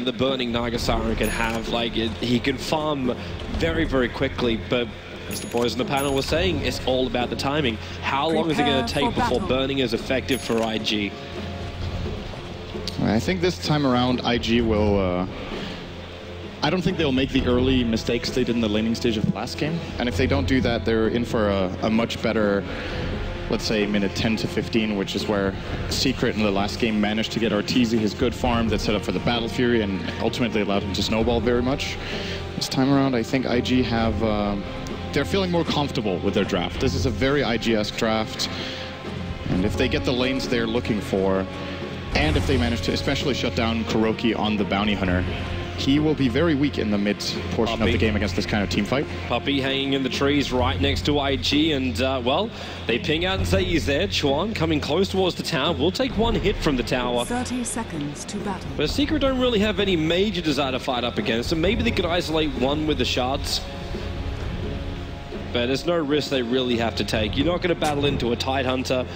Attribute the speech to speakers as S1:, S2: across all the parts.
S1: the burning Nagasara can have. Like, he can farm very, very quickly, but as the boys on the panel were saying, it's all about the timing. How long is it going to take before burning is effective for IG?
S2: I think this time around, IG will... I don't think they'll make the early mistakes they did in the laning stage of the last game. And if they don't do that, they're in for a much better, let's say, minute 10 to 15, which is where Secret in the last game managed to get Arteezy his good farm that set up for the Battle Fury and ultimately allowed him to snowball very much. This time around, I think IG have... they're feeling more comfortable with their draft. This is a very IG-esque draft. And if they get the lanes they're looking for, and if they manage to especially shut down Kuroki on the Bounty Hunter, he will be very weak in the mid portion of the game against this kind of team fight.
S1: Puppey hanging in the trees right next to IG, and well, they ping out and say he's there. Chuan coming close towards the tower, will take one hit from the tower.
S3: 30 seconds to battle.
S1: But Secret don't really have any major desire to fight up against him. Maybe they could isolate one with the shards. But there's no risk they really have to take. You're not going to battle into a Tidehunter.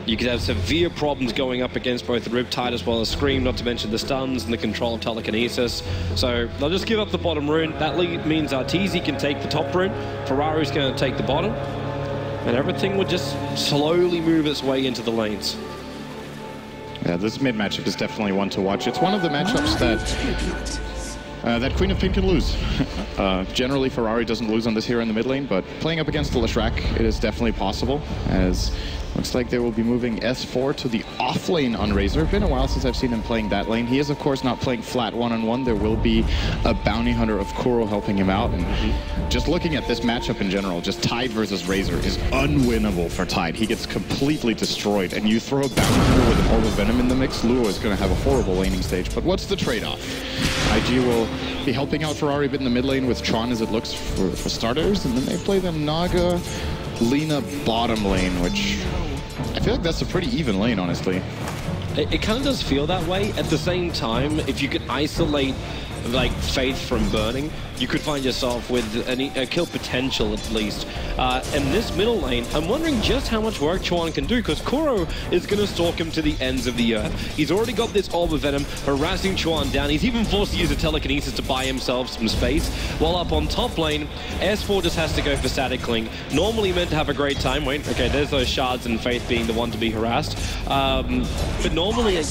S1: You could have severe problems going up against both the Riptide as well as Scream, not to mention the stuns and the control of telekinesis. So they'll just give up the bottom rune. That means Arteezy can take the top rune. Ferrari's going to take the bottom. And everything will just slowly move its way into the lanes.
S2: Yeah, this mid matchup is definitely one to watch. It's one of the matchups that Queen of Pink can lose. Generally, Ferrari doesn't lose on this hero in the mid lane, but playing up against the Leshrac, it is definitely possible, as looks like they will be moving S4 to the off lane on Razor. Been a while since I've seen him playing that lane. He is, of course, not playing flat one-on-one. There will be a Bounty Hunter of Kuro helping him out. And just looking at this matchup in general, just Tide versus Razor is unwinnable for Tide. He gets completely destroyed. And you throw a Bounty Hunter with an Orb of Venom in the mix, Luo is going to have a horrible laning stage. But what's the trade-off? IG will be helping out Ferrari a bit in the mid lane with Tron as it looks for starters. And then they play the Naga Lina bottom lane, which I feel like that's a pretty even lane, honestly.
S1: It kind of does feel that way. At the same time, if you could isolate like Faith from burning, you could find yourself with a kill potential at least. And this middle lane, I'm wondering just how much work Chuan can do, because Kuro is going to stalk him to the ends of the earth. He's already got this Orb of Venom harassing Chuan down. He's even forced to use a telekinesis to buy himself some space. While up on top lane, S4 just has to go for Static Link. Normally meant to have a great time. Wait, okay, there's those shards and Faith being the one to be harassed. But normally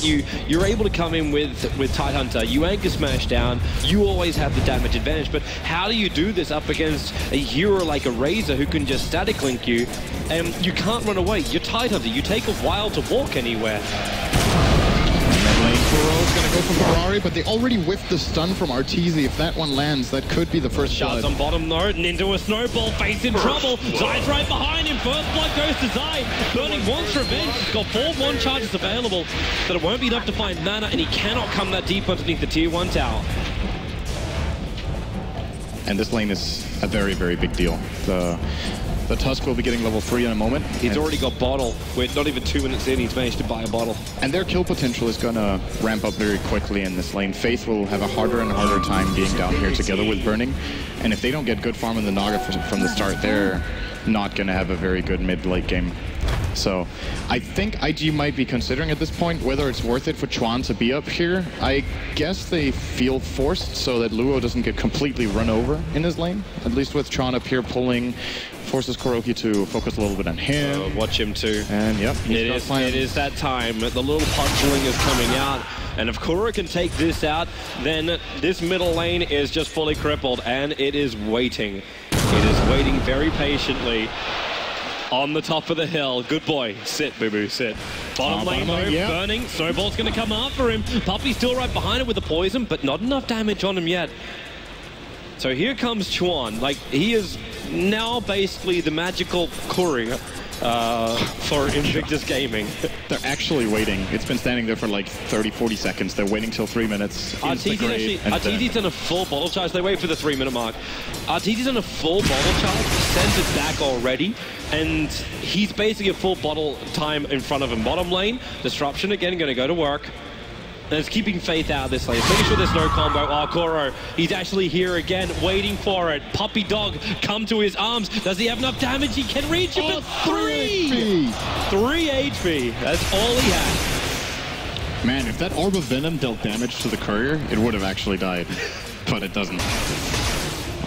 S1: you're able to come in with Tidehunter. You anchor smash down. You always have the damage advantage. But how do you do this up against a hero like a Razor who can just Static Link you, and you can't run away? You're Tidehunter. You take a while to walk anywhere.
S2: Kuro is going to go from Ferrari, but they already whiffed the stun from Arteezy. If that one lands, that could be the first
S1: Shots on bottom though, and into a snowball, Face in trouble. Zai's right behind him. First blood goes to Zai. Burning wants revenge. He's got 4 1 charges available, but it won't be enough to find mana, and he cannot come that deep underneath the tier 1 tower.
S2: And this lane is a very, very big deal. The Tusk will be getting level 3 in a moment.
S1: He's already got bottle. We're not even 2 minutes in, he's managed to buy a bottle.
S2: And their kill potential is going to ramp up very quickly in this lane. Faith will have a harder and harder time being down here together with Burning. And if they don't get good farm in the Naga from the start, they're not going to have a very good mid-late game. So I think IG might be considering at this point whether it's worth it for Chuan to be up here. I guess they feel forced so that Luo doesn't get completely run over in his lane. At least with Chuan up here pulling, forces Kuroki to focus a little bit on him.
S1: Watch him too.
S2: And yep,
S1: it is that time. The little punchling is coming out. And if Kuro can take this out, then this middle lane is just fully crippled, and it is waiting. It is waiting very patiently. On the top of the hill. Good boy. Sit, boo-boo, sit. Bottom lane, though, burning. Snowball's going to come after him. Puppey's still right behind him with the poison, but not enough damage on him yet. So here comes Chuan. Like, he is now basically the magical courier for Invictus Gaming.
S2: They're actually waiting. It's been standing there for like 30-40 seconds. They're waiting till 3 minutes.
S1: Arteezy's done a full bottle charge. They wait for the 3-minute mark. Arteezy's done a full bottle charge, sends it back already, and he's basically a full bottle time in front of him. Bottom lane, Disruption again, going to go to work. And it's keeping Faith out of this lane. Making sure there's no combo. Oh, Kuro, he's actually here again, waiting for it. Puppy Dog, come to his arms. Does he have enough damage? He can reach him, but 3 HP. That's all he had.
S2: Man, if that Orb of Venom dealt damage to the courier, it would have actually died. But it doesn't.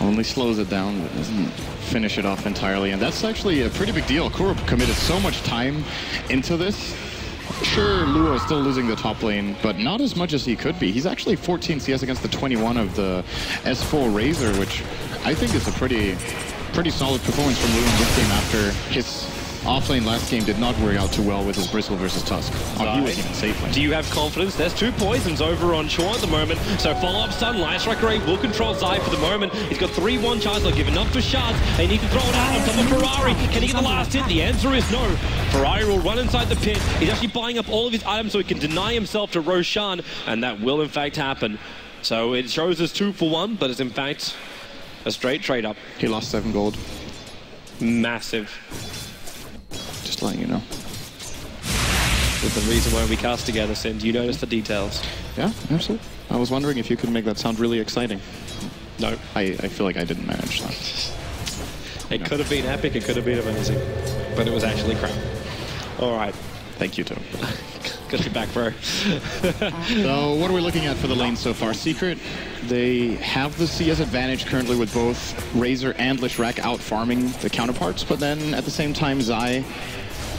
S2: Only slows it down, but doesn't finish it off entirely. And that's actually a pretty big deal. Kuro committed so much time into this. Sure, Luo is still losing the top lane, but not as much as he could be. He's actually 14 CS against the 21 of the S4 Razor, which I think is a pretty solid performance from Luo in this game after his offlane last game did not work out too well with his Bristle versus Tusk. Oh, he was even safe lane.
S1: Do you have confidence? There's 2 poisons over on Chua at the moment. So follow-up stun, Leshrac will control Zai for the moment. He's got 3-1 charge, they'll give enough for shards. They need to throw it out on top of Ferrari. Can he get the last hit? The answer is no. Ferrari will run inside the pit. He's actually buying up all of his items so he can deny himself to Roshan, and that will in fact happen. So it shows us 2 for 1, but it's in fact a straight trade up.
S2: He lost 7 gold.
S1: Massive.
S2: Just letting you know.
S1: There's the reason why we cast together, Sin. Do you notice the details?
S2: Yeah, absolutely. I was wondering if you could make that sound really exciting.
S1: No.
S2: I feel like I didn't manage that.
S1: It could have been epic, it could have been amazing. But it was actually crap. Alright.
S2: Thank you, Tom.
S1: Got your back, bro.
S2: So what are we looking at for the lane so far? Secret, they have the CS advantage currently with both Razor and Leshrac out farming the counterparts, but then at the same time Zai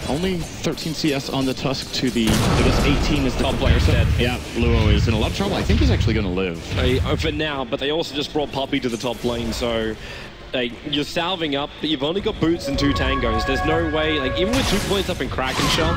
S2: only 13 CS on the Tusk to the, I guess 18 is the
S1: top player dead.
S2: Yeah, Luo is in a lot of trouble. I think he's actually going to live.
S1: For now, but they also just brought Puppey to the top lane, so you're salving up, but you've only got Boots and 2 Tangos. There's no way, like even with 2 points up in Kraken Shell,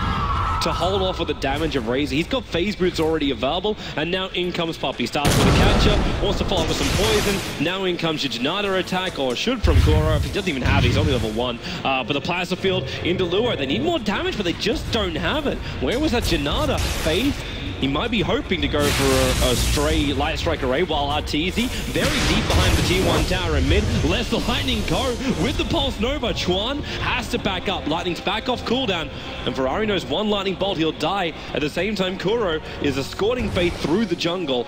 S1: to hold off with the damage of Razor. He's got phase boots already available, and now in comes Puppey. Starts with a catcher, wants to follow up with some poison. Now in comes your Janata attack, or should from Kuro. If he doesn't even have it, he's only level 1. But the Plasma Field into Luo. They need more damage, but they just don't have it. Where was that Janata? Faith? He might be hoping to go for a stray Light Strike array, while Arteezy, very deep behind the T1 tower in mid, lets the Lightning go with the Pulse Nova. Chuan has to back up. Lightning's back off cooldown, and Ferrari knows 1 Lightning Bolt, he'll die. At the same time, Kuro is escorting Faith through the jungle.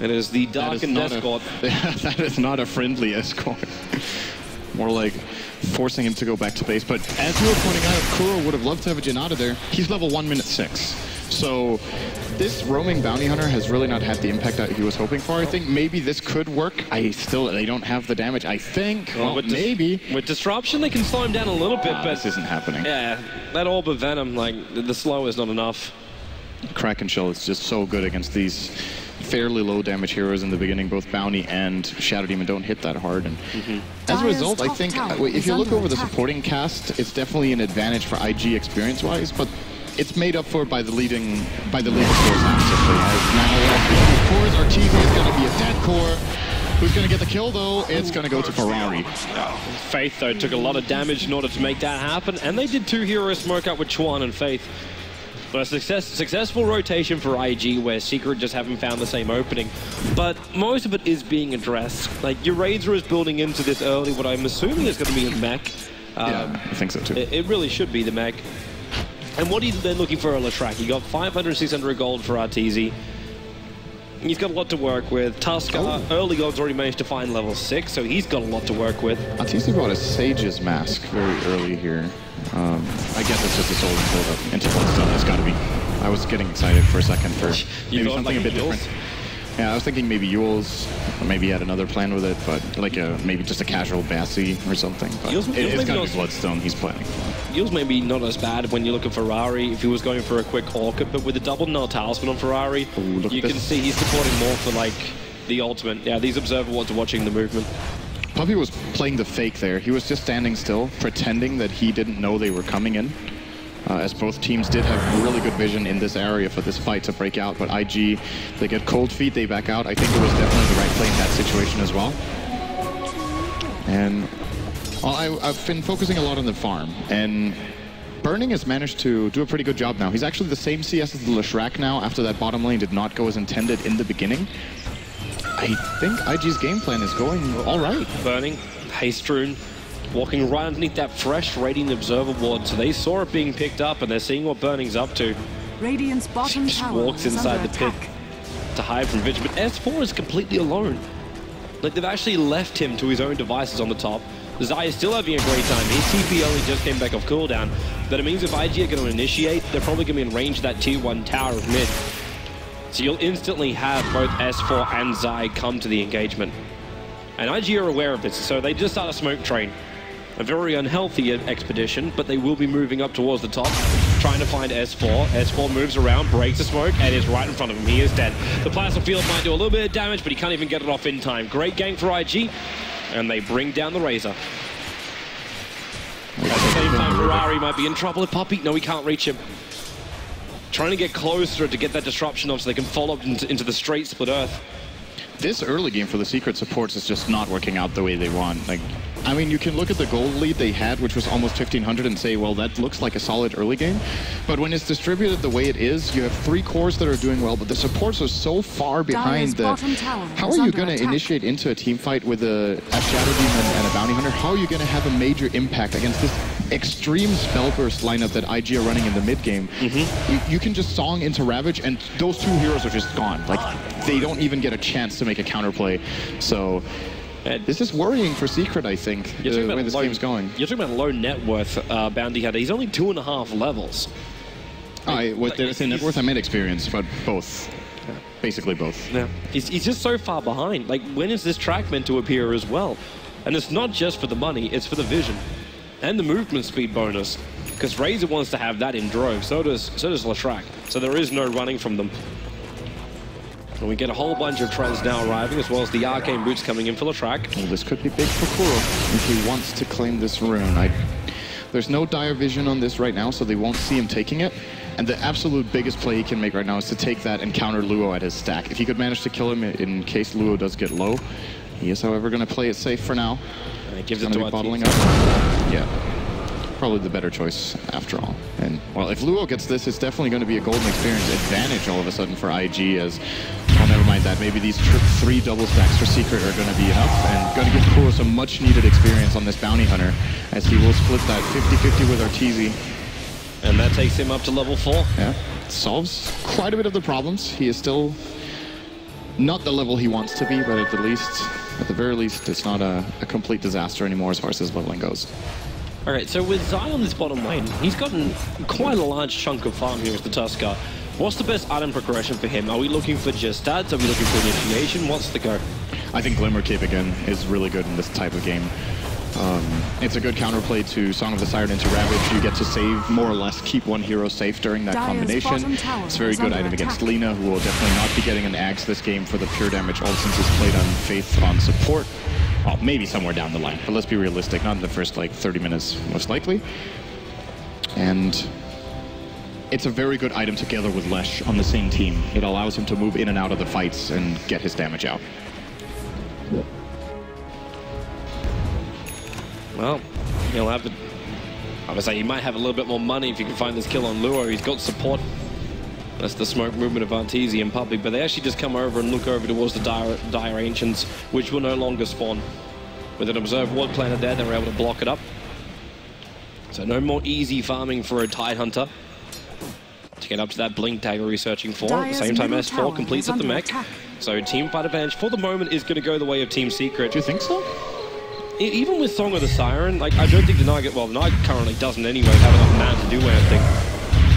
S1: It is the darkened escort.
S2: That is not a friendly escort. More like forcing him to go back to base. But as you were pointing out, Kuro would have loved to have a Janata there. He's level 1 minute 6. So this roaming bounty hunter has really not had the impact that he was hoping for. I think maybe this could work. They don't have the damage. I think, well, maybe.
S1: With Disruption, they can slow him down a little bit, but
S2: this isn't happening.
S1: Yeah, that Orb of Venom, like, the slow is not enough.
S2: Kraken Shell is just so good against these fairly low damage heroes in the beginning. Both Bounty and Shadow Demon don't hit that hard. And as a result, I think if you look over the supporting cast, it's definitely an advantage for IG experience-wise, but it's made up for by the leading scores actively. Now, cores, Arteezy is going to be a dead core. Who's going to get the kill, though? It's going to go to Ferrari.
S1: Faith, though, took a lot of damage in order to make that happen, and they did 2 hero smoke out with Chuan and Faith. But a successful rotation for IG, where Secret just haven't found the same opening. But most of it is being addressed. Like, your Razor is building into this early, what I'm assuming is going to be a mech.
S2: Yeah, I think so, too.
S1: It really should be the mech. And what he's been looking for a Leshrac. He got 500, 600 gold for Arteezy. He's got a lot to work with. Tusk, early gold's already managed to find level 6, so he's got a lot to work with.
S2: Arteezy brought a Sage's Mask very early here. I guess it's just a soul and build up into what's done. It's got to be. I was getting excited for a second for maybe something a bit different. Yeah, I was thinking maybe Yule's, or maybe he had another plan with it, but like maybe just a casual Bassi or something. But it's got to be Bloodstone he's planning for.
S1: Yule's maybe not as bad when you look at Ferrari, if he was going for a quick Orchid, but with the double null talisman on Ferrari, you can see he's supporting more for like the ultimate. Yeah, these observer wards are watching the movement.
S2: Puppey was playing the fake there. He was just standing still, pretending that he didn't know they were coming in. As both teams did have really good vision in this area for this fight to break out, but IG, they get cold feet, they back out. I think it was definitely the right play in that situation as well. And I've been focusing a lot on the farm, and Burning has managed to do a pretty good job now. He's actually the same CS as the Leshrac now, after that bottom lane did not go as intended in the beginning. I think IG's game plan is going all right.
S1: Burning, Haste Rune, walking right underneath that fresh Radiant Observer ward, so they saw it being picked up and they're seeing what Burning's up to.
S3: Radiant's bottom tower
S1: walks inside the pit to hide from Vigil, but S4 is completely alone. Like, they've actually left him to his own devices on the top. Zai is still having a great time. His TP only just came back off cooldown. But it means if IG are going to initiate, they're probably going to be in range of that tier 1 tower of mid. So you'll instantly have both S4 and Zai come to the engagement. And IG are aware of this, so they just start a smoke train. A very unhealthy expedition, but they will be moving up towards the top, trying to find S4. S4 moves around, breaks the smoke, and is right in front of him. He is dead. The plasma field might do a little bit of damage, but he can't even get it off in time. Great gang for IG, and they bring down the Razor. At the same time, Ferrari might be in trouble with Puppey. No, he can't reach him. Trying to get closer to get that disruption off so they can follow up into the straight split earth.
S2: This early game for the Secret supports is just not working out the way they want. Like, I mean, you can look at the gold lead they had, which was almost 1,500, and say, well, that looks like a solid early game. But when it's distributed the way it is, you have 3 cores that are doing well, but the supports are so far behind that. How are you going to initiate into a team fight with a Shadow Demon and a Bounty Hunter? How are you going to have a major impact against this extreme Spellburst lineup that IG are running in the mid game? You can just Song into Ravage, and those 2 heroes are just gone. Like, they don't even get a chance to make a counterplay. So this is worrying for Secret, I think, the way this game's going.
S1: You're talking about low net worth Bounty Hunter. He's only 2.5 levels.
S2: What did I say net worth? I meant experience, but both. Yeah. Basically both.
S1: Yeah. He's just so far behind. Like, when is this track meant to appear as well? And it's not just for the money, it's for the vision. And the movement speed bonus. Because Razor wants to have that in drove, so does Leshrac. So there is no running from them. And we get a whole bunch of trends now arriving, as well as the arcane boots coming in for Leshrac.
S2: Well, this could be big for Kuro if he wants to claim this rune. There's no dire vision on this right now, so they won't see him taking it. And the absolute biggest play he can make right now is to take that and counter Luo at his stack. If he could manage to kill him in case Luo does get low. He is, however, going to play it safe for now.
S1: And it gives it to
S2: bottling up. Yeah. Probably the better choice after all. And well, if Luo gets this, it's definitely going to be a golden experience advantage all of a sudden for IG, as well, never mind that. Maybe these 3 double stacks for Secret are going to be enough, and going to give Kuro some much needed experience on this Bounty Hunter, as he will split that 50-50 with Arteezy.
S1: And that takes him up to level 4.
S2: Yeah, solves quite a bit of the problems. He is still not the level he wants to be, but at the very least, it's not a complete disaster anymore as far as his leveling goes.
S1: Alright, so with Zai on this bottom lane, he's gotten quite a large chunk of farm here as the Tusker. What's the best item progression for him? Are we looking for just stats? Are we looking for initiation? What's the go?
S2: I think Glimmer Cape again is really good in this type of game. It's a good counterplay to Song of the Siren into Ravage. You get to save, more or less, keep one hero safe during that combination. It's a very good item against Lina, who will definitely not be getting an axe this game for the pure damage ult, since it's played on Faith on support. Well, maybe somewhere down the line, but let's be realistic, not in the first, like, 30 minutes, most likely. And it's a very good item together with Lesh on the same team. It allows him to move in and out of the fights and get his damage out.
S1: Well, he'll have to... I would say he might have a little bit more money if he can find this kill on Luo. He's got support. That's the smoke movement of Arteezy in public, but they actually just come over and look over towards the dire Ancients, which will no longer spawn. With an Observe Ward planted there, they were able to block it up. So no more easy farming for a Tide Hunter to get up to that blink dagger he's searching for. At the same time, S4 completes up the mech. So team fight advantage for the moment is going to go the way of Team Secret.
S2: Do you think so?
S1: Even with Song of the Siren, like, I don't think the Naga, well, the Naga currently doesn't anyway have enough mana to do anything.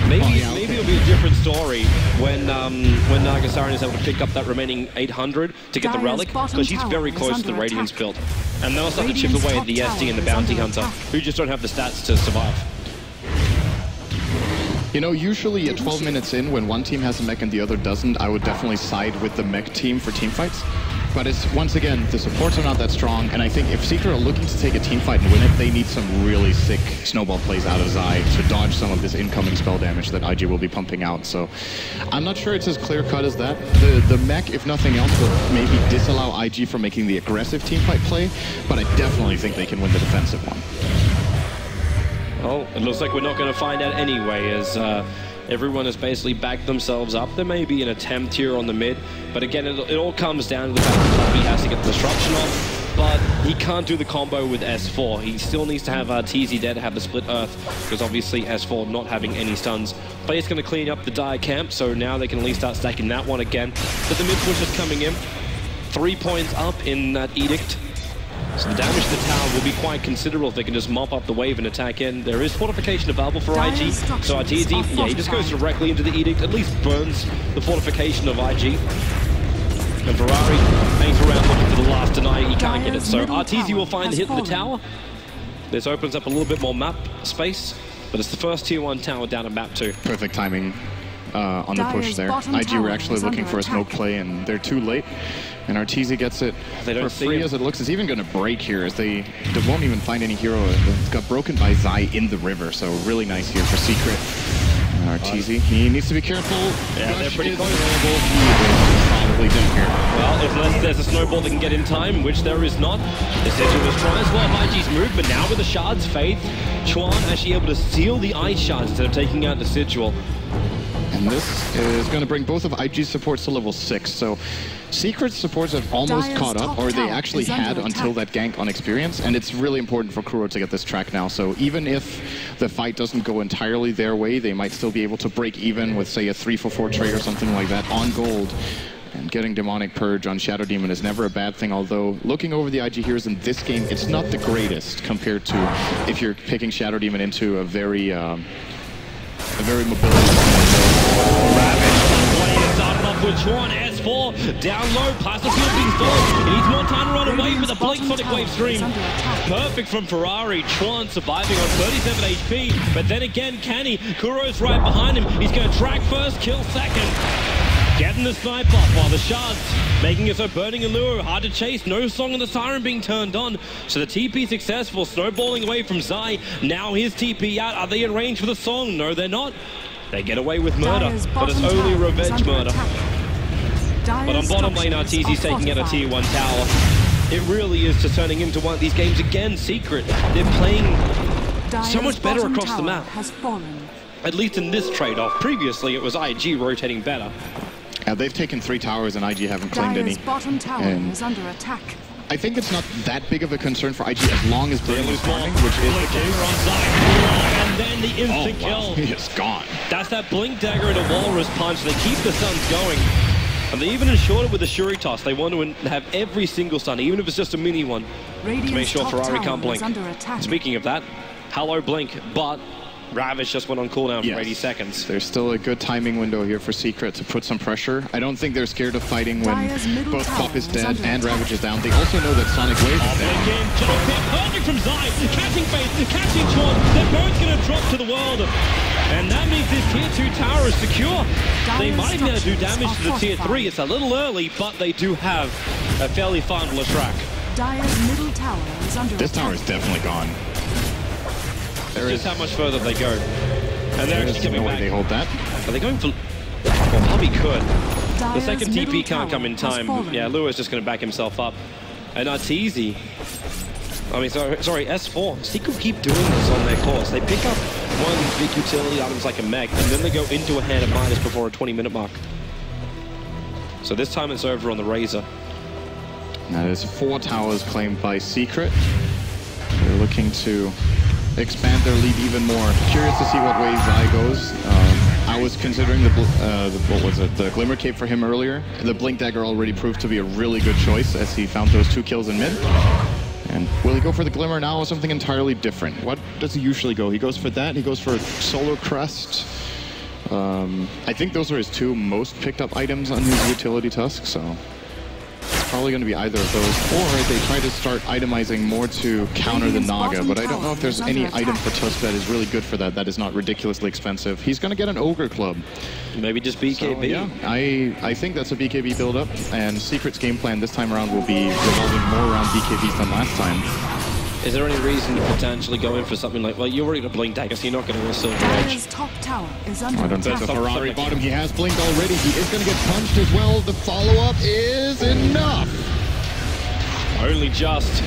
S1: Maybe it'll be a different story when Naga Siren is able to pick up that remaining 800 to get the relic, because she's very close to the Radiance build. And they'll start to chip away at the SD and the Bounty Hunter, who just don't have the stats to survive.
S2: You know, usually at 12 minutes in, when one team has a mech and the other doesn't, I would definitely side with the mech team for team fights. But it's, once again, the supports are not that strong, and I think if Secret are looking to take a team fight and win it, they need some really sick snowball plays out of Zai to dodge some of this incoming spell damage that IG will be pumping out. So I'm not sure it's as clear-cut as that. The mech, if nothing else, will maybe disallow IG from making the aggressive team fight play, but I definitely think they can win the defensive one.
S1: Well, it looks like we're not going to find out anyway, as everyone has basically backed themselves up. There may be an attempt here on the mid, but again, it all comes down to the fact that he has to get the disruption off, but he can't do the combo with S4. He still needs to have Arteezy there to have the split earth, because obviously S4 not having any stuns. But he's going to clean up the dire camp, so now they can at least start stacking that one again. But the mid push is coming in. 3 points up in that edict. So the damage to the tower will be quite considerable if they can just mop up the wave and attack in. There is fortification available for IG. So Arteezy, yeah, he just goes directly into the Edict, at least burns the fortification of IG. And Ferrari hangs around looking for the last deny, he can't get it. So Arteezy will find a hit in the tower. This opens up a little bit more map space, but it's the first tier 1 tower down at map 2.
S2: Perfect timing on the push there. IG were actually looking for a smoke play, and they're too late. And Arteezy gets it for free as it looks. It's even going to break here as they won't even find any hero. It's got broken by Zai in the river, so really nice here for Secret. And Arteezy, he needs to be careful.
S1: Yeah, they're pretty close.
S2: Probably dead here.
S1: Well, unless there's a snowball that can get in time, which there is not. The Sigil was trying as well IG's move, but now with the shards, Faith, Chuan actually able to steal the ice shards instead of taking out the Sigil.
S2: And this is going to bring both of IG's supports to level 6. So Secret's supports have almost caught up, or they actually had until that gank on experience. And it's really important for Kuro to get this track now. So even if the fight doesn't go entirely their way, they might still be able to break even with, say, a 3-for-4 trade or something like that on gold. And getting Demonic Purge on Shadow Demon is never a bad thing, although looking over the IG heroes in this game, it's not the greatest compared to if you're picking Shadow Demon into a very mobility.
S1: Ravage started off with Chuan, S4, down low, past the field being followed. He needs more time to run away with a Blink Sonic Wave Stream. Perfect from Ferrari. Chuan surviving on 37 HP, but then again, can he? Kuro's right behind him. He's going to track first, kill second. Getting the snipe off while the shards making it so burning and lure, hard to chase, no song on the siren being turned on. So the TP successful, snowballing away from Zai. Now his TP out. Are they in range for the song? No, they're not. They get away with murder, but it's only revenge murder. But on bottom lane, Arteezy's taking out a tier 1 tower. It really is just turning into one of these games again. Secret, they're playing so much better across the map. At least in this trade-off. Previously, it was IG rotating better.
S2: They've taken 3 towers and IG haven't claimed any.
S3: Bottom tower is under attack.
S2: I think it's not that big of a concern for IG as long as they're lose farming, which is the case.
S1: And then the instant kill.
S2: He is gone.
S1: That's that Blink Dagger and a Walrus Punch. They keep the stuns going. And they even ensured it with the Shuri Toss. They want to have every single stun, even if it's just a mini one, to make sure Ferrari can't blink. Speaking of that, hello Blink, but Ravage just went on cooldown for 80 seconds.
S2: There's still a good timing window here for Secret to put some pressure. I don't think they're scared of fighting when both Pop is dead and Ravage is down. They also know that Sonic Wave is dead.
S1: Perfect from Zai, catching Faith, catching Chuan. They're both going to drop to the world. And that means this tier 2 tower is secure. They might be able to do damage to the tier 3. It's a little early, but they do have a fairly fine Leshrac.
S2: This tower is definitely gone.
S1: There is how much further they go. And they're actually coming back.
S2: They hold that.
S1: Are they going for... Well, Hobby could. The second TP can't come in time. Yeah, Lua is just going to back himself up. And Arteezy... I mean, sorry, S4. Secret keep doing this on their course. They pick up one of these big utility items like a mech, and then they go into a hand of minus before a 20-minute mark. So this time it's over on the Razor.
S2: That is 4 towers claimed by Secret. They're looking to expand their lead even more. Curious to see what way Zai goes. I was considering the Glimmer Cape for him earlier. The Blink Dagger already proved to be a really good choice as he found those 2 kills in mid. And will he go for the Glimmer now or something entirely different? What does he usually go? He goes for that. He goes for Solar Crest. I think those are his 2 most picked up items on his utility tusk, so it's probably going to be either of those, or they try to start itemizing more to counter the Naga, but I don't know if there's any item for Tusk that is really good for that, that is not ridiculously expensive. He's going to get an Ogre Club.
S1: Maybe just BKB.
S2: So, yeah, I think that's a BKB build-up, and Secret's game plan this time around will be revolving more around BKBs than last time.
S1: Is there any reason to potentially go in for something like, well, you're already going to Blink Dagger, so you're not going to risk Silver Edge?
S3: Top tower is under
S2: I don't think the Ferrari bottom. He has blinked already. He is going to get punched as well. The follow-up is enough.
S1: Only just.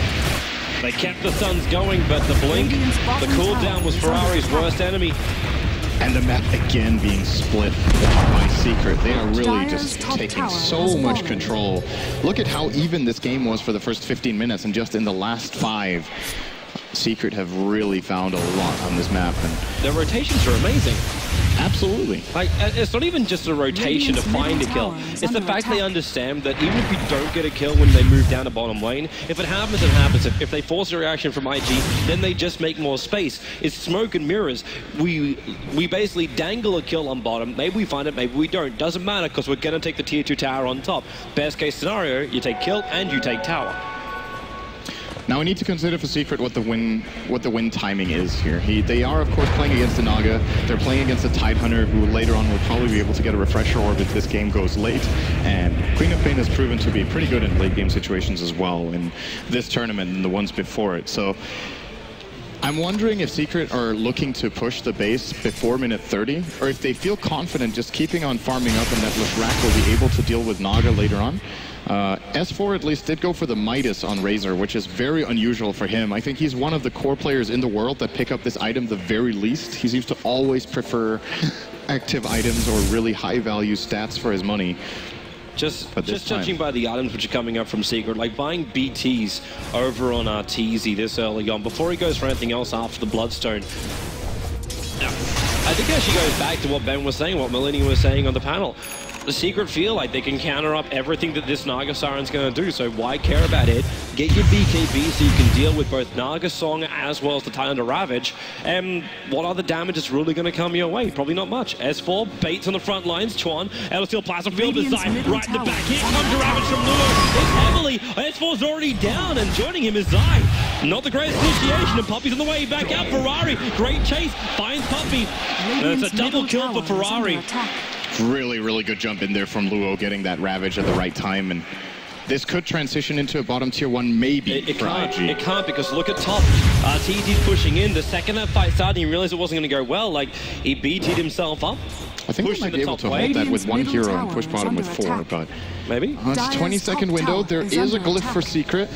S1: They kept the stuns going, but the blink, the cooldown was Ferrari's worst enemy.
S2: And the map again being split by Secret. They are really just taking so much control. Look at how even this game was for the first 15 minutes, and just in the last 5, Secret have really found a lot on this map. And
S1: their rotations are amazing.
S2: Absolutely.
S1: Like, it's not even just a rotation to find a kill. It's the fact they understand that even if you don't get a kill when they move down to bottom lane, if it happens, it happens. If they force a reaction from IG, then they just make more space. It's smoke and mirrors. We basically dangle a kill on bottom. Maybe we find it, maybe we don't. Doesn't matter, because we're going to take the tier 2 tower on top. Best case scenario, you take kill and you take tower.
S2: Now we need to consider for Secret what the win timing is here. They are of course playing against the Naga. They're playing against the Tidehunter, who later on will probably be able to get a refresher orb if this game goes late. And Queen of Pain has proven to be pretty good in late game situations as well in this tournament and the ones before it. So I'm wondering if Secret are looking to push the base before minute 30, or if they feel confident just keeping on farming up and that Leshrac will be able to deal with Naga later on. S4 at least did go for the Midas on Razor, which is very unusual for him. I think he's one of the core players in the world that pick up this item the very least. He seems to always prefer active items or really high value stats for his money.
S1: Just judging by the items which are coming up from Secret, like buying BTs over on Arteezy this early on, before he goes for anything else after the Bloodstone. Now, I think it actually goes back to what Ben was saying, what Millennium was saying on the panel. The Secret feel like they can counter up everything that this Naga Siren's going to do, so why care about it? Get your BKB so you can deal with both Naga Song as well as the Tidehunter Ravage. And what other damage is really going to come your way? Probably not much. S4 baits on the front lines. Chuan, Eldersteel Plasma Field Design right in the back. Here comes the Ravage from Luo. It's heavily. S4's already down, and joining him is Zai. Not the greatest initiation, and Puppy's on the way back out. Ferrari, great chase, finds Puppy. And it's a double kill for Ferrari.
S2: Really, really good jump in there from Luo, getting that Ravage at the right time, and this could transition into a bottom tier 1 maybe for IG.
S1: It can't, because look at top. Arteezy's pushing in. The second that fight started, he realized it wasn't going to go well. Like, he BT'd himself up.
S2: I think we might be able to hold that with one hero and push bottom with 4, but...
S1: Maybe?
S2: It's a 20-second window. There is a glyph for Secret.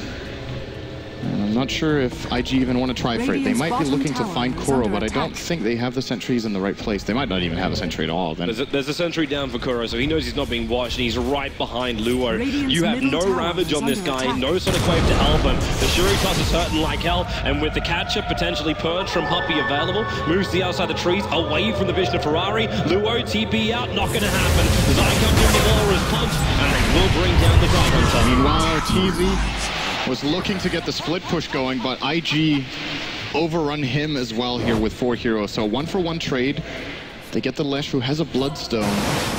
S2: And I'm not sure if IG even want to try for it. They might be looking to find Kuro, but I don't think they have the sentries in the right place. They might not even have a sentry at all. Then.
S1: There's a sentry down for Kuro, so he knows he's not being watched, and he's right behind Luo. You have no Ravage on this guy, no Sonic Wave to help him. The Shuritos is hurting like hell, and with the catcher potentially purged from Puppy available, moves to the outside the trees, away from the vision of Ferrari. Luo TP out, not going to happen. Zai comes in with Aura's punch, and they will bring down the Dragon Hunter.
S2: Meanwhile, Arteezy was looking to get the split push going, but IG overrun him as well here with 4 heroes. So 1-for-1 trade. They get the Lesh, who has a Bloodstone,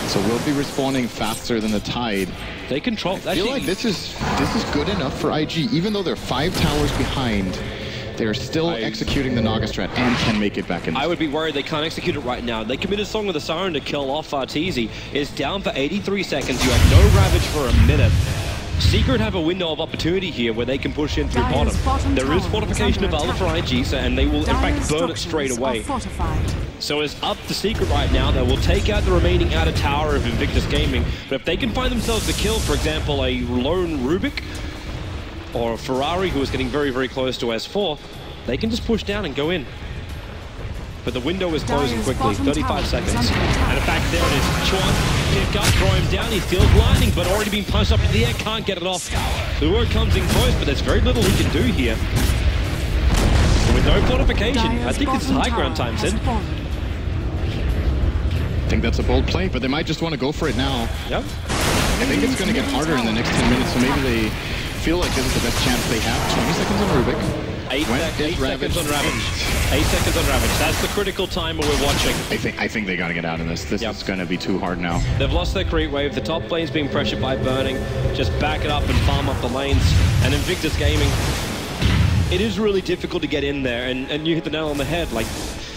S2: so will be respawning faster than the Tide.
S1: They control.
S2: I feel like this is good enough for IG, even though they're 5 towers behind. They are still executing the Naga strat and can make it back in.
S1: I would be worried they can't execute it right now. They committed Song of the Siren to kill off Arteezy. It's down for 83 seconds. You have no Ravage for a minute. Secret have a window of opportunity here where they can push in through bottom. There is fortification available for IG, and they will in fact burn it straight away. So it's up to Secret right now. They will take out the remaining outer tower of Invictus Gaming, but if they can find themselves a kill, for example, a lone Rubik or a Ferrari who is getting very, very close to S4, they can just push down and go in. But the window is closing quickly, 35 seconds. And in fact, there it is. Chuan, pick up, throw him down. He feels lightning, but already been punched up into the air, can't get it off. Luo comes in close, but there's very little he can do here. With no fortification, I think this is high ground time, Sid.
S2: I think that's a bold play, but they might just want to go for it now.
S1: Yep.
S2: I think it's going to get harder in the next 10 minutes, so maybe they feel like this is the best chance they have. 20 seconds on Rubik.
S1: 8 seconds on Ravage. 8 seconds on Ravage. That's the critical time where we're watching.
S2: I think they gotta get out of this. This is gonna be too hard now.
S1: They've lost their creep wave. The top lane's being pressured by Burning. Just back it up and farm up the lanes. And Invictus Gaming, it is really difficult to get in there. And you hit the nail on the head. Like,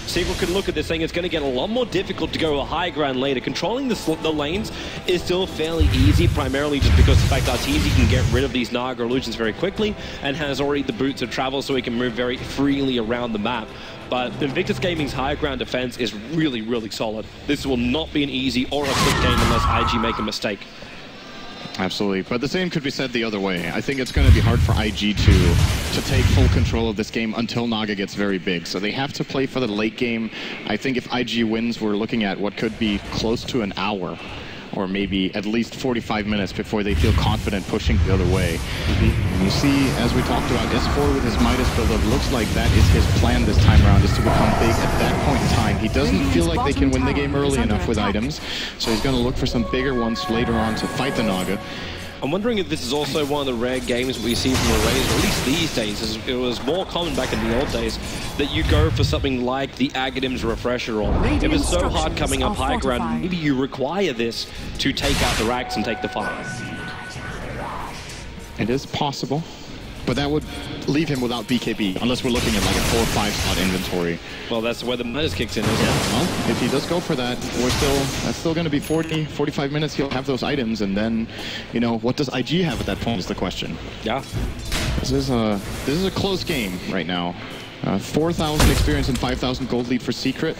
S1: Secret can look at this saying it's going to get a lot more difficult to go a high ground later. Controlling the lanes is still fairly easy, primarily just because the fact that Arteezy can get rid of these Naga illusions very quickly and has already the boots of travel, so he can move very freely around the map. But Invictus Gaming's high ground defense is really, really solid. This will not be an easy or a quick game unless IG make a mistake.
S2: Absolutely, but the same could be said the other way. I think it's going to be hard for IG to take full control of this game until Naga gets very big. So they have to play for the late game. I think if IG wins, we're looking at what could be close to an hour or maybe at least 45 minutes before they feel confident pushing the other way. And you see, as we talked about, S4 with his Midas build-up, looks like that is his plan this time around, is to become big at that point in time. He doesn't feel like they can win the game early enough with items, so he's going to look for some bigger ones later on to fight the Naga.
S1: I'm wondering if this is also one of the rare games we see from Arrays, or at least these days. It was more common back in the old days that you go for something like the Agadim's Refresher, or if it's so hard coming up high ground, maybe you require this to take out the racks and take the fight.
S2: It is possible, but that would leave him without BKB, unless we're looking at like a 4 or 5 slot inventory.
S1: Well, that's where the Midas kicks in, isn't it?
S2: Well, if he does go for that, that's still going to be 40, 45 minutes. He'll have those items, and then, you know, what does IG have at that point is the question.
S1: Yeah.
S2: This is a close game right now. 4,000 experience and 5,000 gold lead for Secret.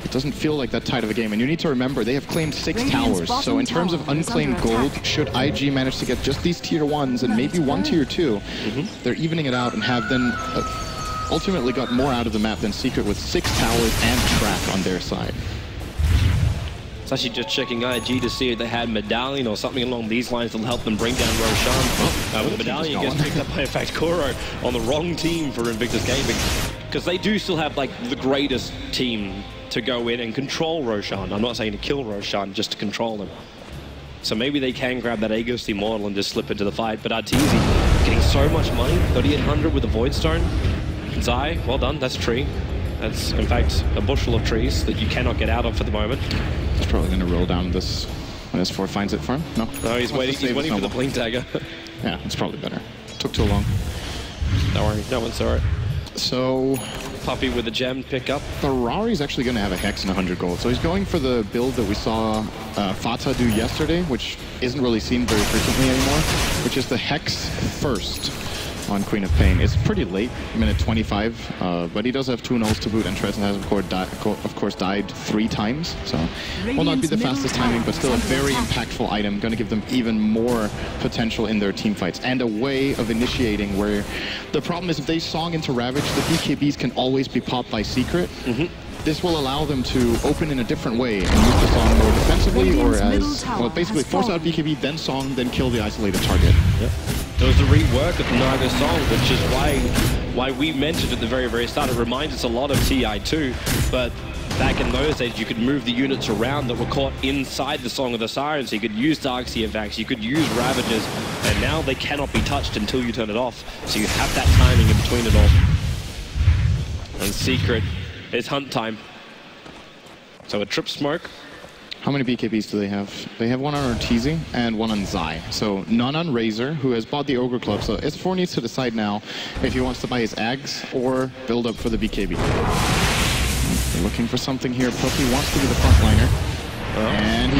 S2: It doesn't feel like that tight of a game. And you need to remember, they have claimed 6 towers. So in terms of unclaimed gold, should IG manage to get just these tier 1s and maybe one tier 2, they're evening it out and have then ultimately got more out of the map than Secret with 6 towers and track on their side.
S1: It's actually just checking IG to see if they had Medallion or something along these lines that'll help them bring down Roshan. But the Medallion gets picked up by, in fact, Kuro on the wrong team for Invictus Gaming. Because they do still have, like, the greatest team to go in and control Roshan. I'm not saying to kill Roshan, just to control him. So maybe they can grab that Aegis Immortal and just slip into the fight. But Arteezy getting so much money, 3,800 with the Void Stone. Zai, well done, that's a tree. That's, in fact, a bushel of trees that you cannot get out of for the moment.
S2: He's probably going to roll down this when S4 finds it for him. No,
S1: he's waiting for the blink dagger.
S2: Yeah, it's probably better. Took too long.
S1: Don't worry, no one saw it.
S2: So
S1: Puppy with a gem pick up.
S2: Ferrari's actually going to have a Hex and 100 gold. So he's going for the build that we saw Fata do yesterday, which isn't really seen very frequently anymore, which is the Hex first on Queen of Pain. It's pretty late, minute 25, but he does have 2 nulls to boot, and Trezzen has, of course, died 3 times, so will not be the fastest timing, but still a very impactful item, going to give them even more potential in their team fights, and a way of initiating where the problem is if they song into Ravage, the BKBs can always be popped by Secret. This will allow them to open in a different way and use the song more defensively, or as, well, basically force out BKB, then song, then kill the isolated target.
S1: Yep. It was the rework of the Naga song, which is why we mentioned at the very, very start. It reminds us a lot of TI2, but back in those days, you could move the units around that were caught inside the Song of the Siren, so you could use Darkseer Vax, you could use Ravagers, and now they cannot be touched until you turn it off, so you have that timing in between it all. And Secret is hunt time. So a trip smoke.
S2: How many BKBs do they have? They have 1 on Arteezy and 1 on Zai. So none on Razor, who has bought the Ogre Club. So S4 needs to decide now if he wants to buy his Ags or build up for the BKB. They're looking for something here. Puppy wants to be the frontliner. And he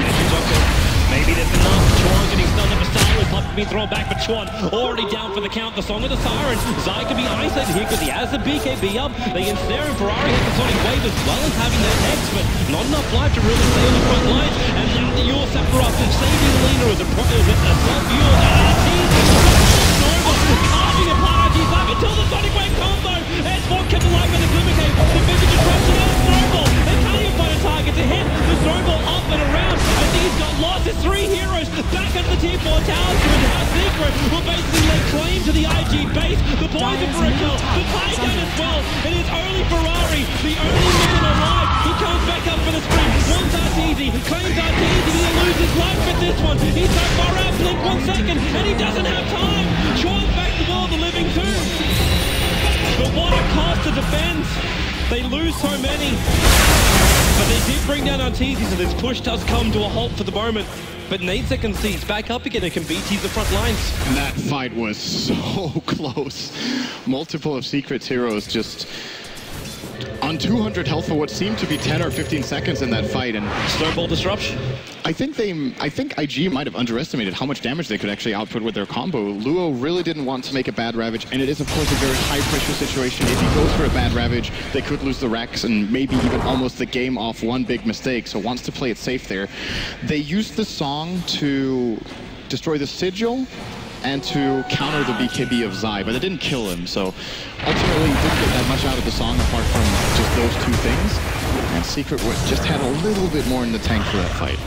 S1: maybe there's enough. Chuan getting stunned up a Siren. Puppy being thrown back, but Chuan already down for the count. The Song of the Siren. Zai can be isolated here because he has the BKB up. They ensnare him. Ferrari has the Sonic Wave as well as having their Hex, but not enough life to really stay on the front line. And now the Yule Scepter up. Saving Lena as a self-Yule. Carving apart RG's life until the Sonic Wave combo. S4 kept alive by the Glimmer Cave. The Vintage disruption and a snowball. They can't even find a target to hit. The snowball up and around. And he's got lost. There's 3 heroes back under the tier 4 towers. And Secret will basically lay claim to the IG base. The boys are for a kill. The tie down as well. It is only Ferrari, the only man alive. He comes back up for the sprint. Wants Arteezy. Claims Arteezy. He'll lose his life with this one. He's so far out. Blink 1 second. And he doesn't have time. Chuan's back to wall, the living too. But what a cost to defend. They lose so many. But they did bring down Arteezy, so this push does come to a halt for the moment. But Nadesec can see he's back up again and can beat the front lines.
S2: And that fight was so close. Multiple of Secret's heroes just on 200 health for what seemed to be 10 or 15 seconds in that fight. And
S1: Snowball disruption.
S2: I think IG might have underestimated how much damage they could actually output with their combo. Luo really didn't want to make a bad Ravage, and it is of course a very high pressure situation. If he goes for a bad Ravage, they could lose the racks and maybe even almost the game off one big mistake, so wants to play it safe there. They used the song to destroy the Sigil and to counter the BKB of Zai, but it didn't kill him, so ultimately he didn't get that much out of the song apart from just those 2 things. And Secret just had a little bit more in the tank for that fight.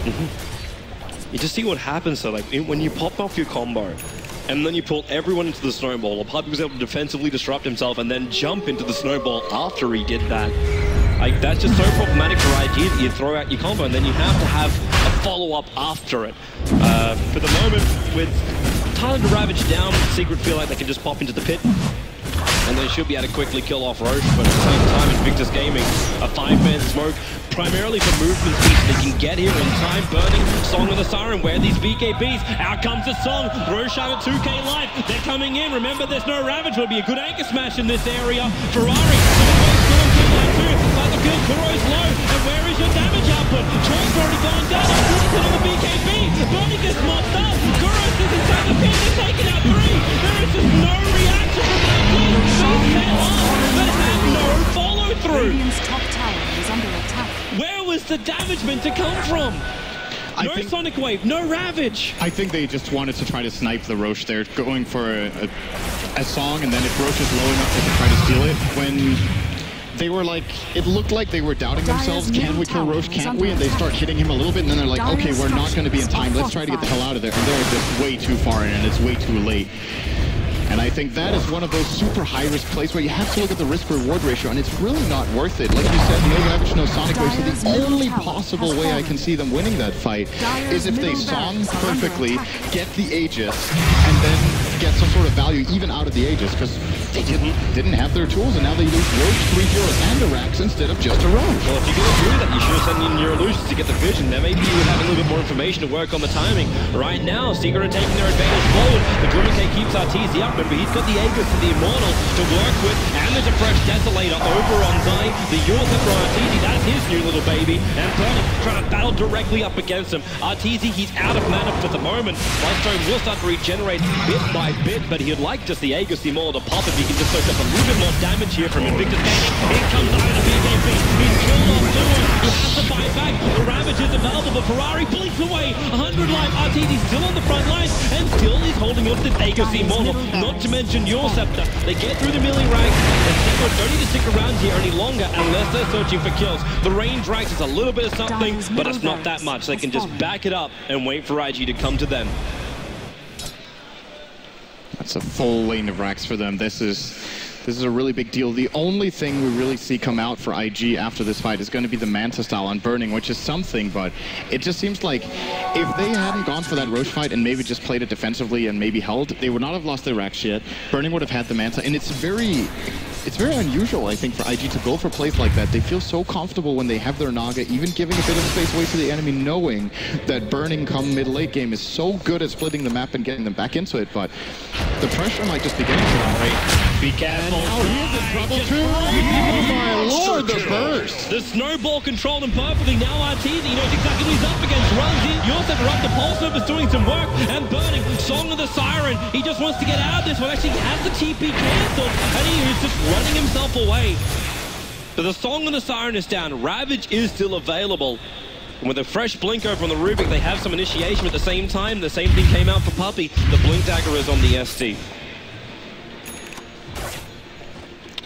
S1: you just see what happens. So like when you pop off your combo, and then you pull everyone into the snowball, or Puppey was able to defensively disrupt himself and then jump into the snowball after he did that. Like, that's just so problematic for IG that you throw out your combo and then you have to have a follow-up after it. For the moment, with time to Ravage down, Secret feel like they can just pop into the pit. And they should be able to quickly kill off Roche, but at the same time, Invictus Gaming, a 5-man smoke, primarily for movement speed, so they can get here in time. Burning, Song of the Siren, where these BKBs, out comes the Song, Roche at 2k life, they're coming in, remember there's no Ravage, will be a good anchor smash in this area. Ferrari, Kuro's low, and where is your damage output? Troy's already gone down, on the BKB, Burning gets mopped up, Kuro's is inside the pin, they're taking out 3, there is just no reaction from that team, but had no follow through.
S3: Radiant's top tower is under attack.
S1: Where was the damage meant to come from? No Sonic Wave, no Ravage.
S2: I think they just wanted to try to snipe the Roche there, going for a song, and then if Roche is low enough, they can try to steal it. When they were like, it looked like they were doubting themselves, can we kill Roche, can't we? And they start hitting him a little bit, and then they're like, okay, we're not going to be in time, let's try to get the hell out of there. And they're just way too far in, and it's way too late. And I think that is one of those super high-risk plays where you have to look at the risk-reward ratio, and it's really not worth it. Like you said, no Ravage, no Sonic Wave, so the only possible way I can see them winning that fight is if they song perfectly, get the Aegis, and then get some sort of value even out of the Aegis, because they didn't have their tools, and now they lose Roche, 3 heroes, and a Rax instead of just a Roche.
S1: Well, if you're going to do that, you should have sent in your illusions to get the vision. Then maybe you would have a little bit more information to work on the timing. Right now, Secret are taking their advantage forward. The Gurmite keeps Arteezy up. Remember, he's got the Aegis for the Immortal to work with, and there's a fresh Desolator over on Zai. The Yorza for Arteezy, that's his new little baby, and Burning trying to battle directly up against him. Arteezy, he's out of mana for the moment. Lifestone will start to regenerate bit by bit, but he'd like just the Aegis, the Immortal to pop if he can just soak up a little bit more damage here from Invictus Gaming. Here comes out of the BKB. He's killed off Lewis, who has to fight back. The Ravage is available, but Ferrari blinks away. 100 life. Arteezy still on the front lines, and still he's holding off the Aegis, the Immortal. Not to mention your Scepter. They get through the milling ranks, and Secret don't need to stick around here any longer unless they're searching for kills. The range ranks is a little bit of something, but it's not that much. They can just back it up and wait for IG to come to them.
S2: That's a full lane of racks for them. This is a really big deal. The only thing we really see come out for IG after this fight is going to be the Manta style on Burning, which is something, but it just seems like if they hadn't gone for that Roche fight and maybe just played it defensively and maybe held, they would not have lost their racks yet. Burning would have had the Manta, and it's very unusual, I think, for IG to go for plays like that. They feel so comfortable when they have their Naga, even giving a bit of space away to the enemy, knowing that Burning come mid-late game is so good at splitting the map and getting them back into it, but the pressure might just be getting to them, right?
S1: Be careful.
S2: Oh, he is in trouble too. Oh my lord, the burst.
S1: The snowball controlled him perfectly. Now Arteezy, he knows exactly what he's up against. Runs in. Yorza up. The pulse server's doing some work. And Burning, Song of the Siren. He just wants to get out of this one. Actually, he has the TP cancelled. And he is just running himself away. But the Song of the Siren is down. Ravage is still available. And with a fresh blink over on the Rubik, they have some initiation at the same time. The same thing came out for Puppey. The blink dagger is on the SD.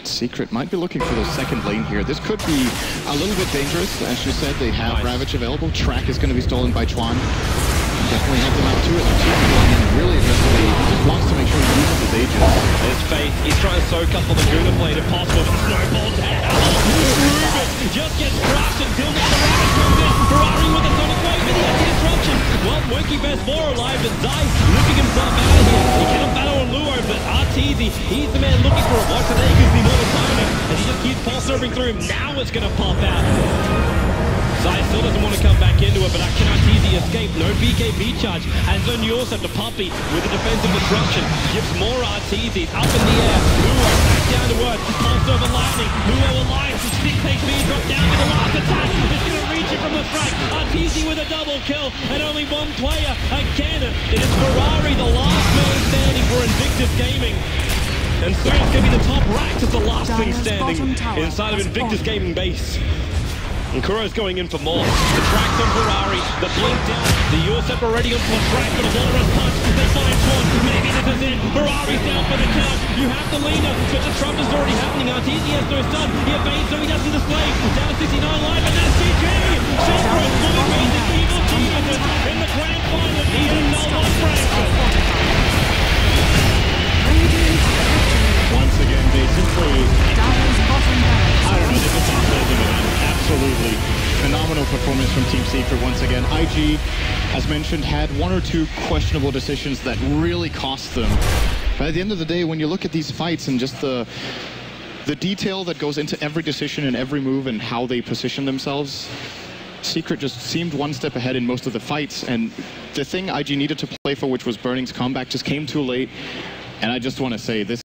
S2: Secret might be looking for the second lane here. This could be a little bit dangerous. As you said, they have Ravage available. Track is going to be stolen by Chuan. Definitely help them out too. Really aggressively. He just wants to make sure he uses his Aegis.
S1: There's Faith. He's trying to soak up on the Guna blade if possible, but snowball down. Rubik just gets crushed until now the Ravage comes in. Ferrari with a Sonic Wave with the anti-disruption. Well, Monkey Best more alive, but Zai lifting himself out of here. He cannot battle on Luo, but Arteezy, he's the man looking for a watch of Aegis, the Immortal timing, and he just keeps pulse serving through him. Now it's going to pop out. Zai still doesn't want to come back into it, but can Arteezy escape? No BKB charge. And then you also have to Puppey with a defensive disruption. Gives more Arteezy up in the air. Luo back down to earth. Pulse over lightning. Luo alive. 6 HP dropped down to the last attack. It's going to reach it from the front. Arteezy with a double kill. And only one player again. It is Ferrari, the last man standing for Invictus Gaming. And soon it's going to be the top racks as the last thing standing inside of Invictus Gaming base. And Kuro's going in for more. The track's on Ferrari, the blink down, the Yorza already on for a track, but a Walrus punch, they find one, maybe this is it, Ferrari's down for the count, you have the leader, but the trump is already happening, Arteezy has no stun, he evades so he doesn't display, down to 69 life, and that's GG! Secret, fully raising evil
S3: attack.
S4: in the grand final of ESL Frankfurt.
S2: Once again, they simply...
S3: Dyer's bottom barracks.
S2: I don't know, they just unfolded it. Absolutely phenomenal performance from Team Secret once again. IG, as mentioned, had one or two questionable decisions that really cost them. But at the end of the day, when you look at these fights and just the detail that goes into every decision and every move and how they position themselves, Secret just seemed one step ahead in most of the fights. And the thing IG needed to play for, which was Burning's comeback, just came too late. And I just want to say, this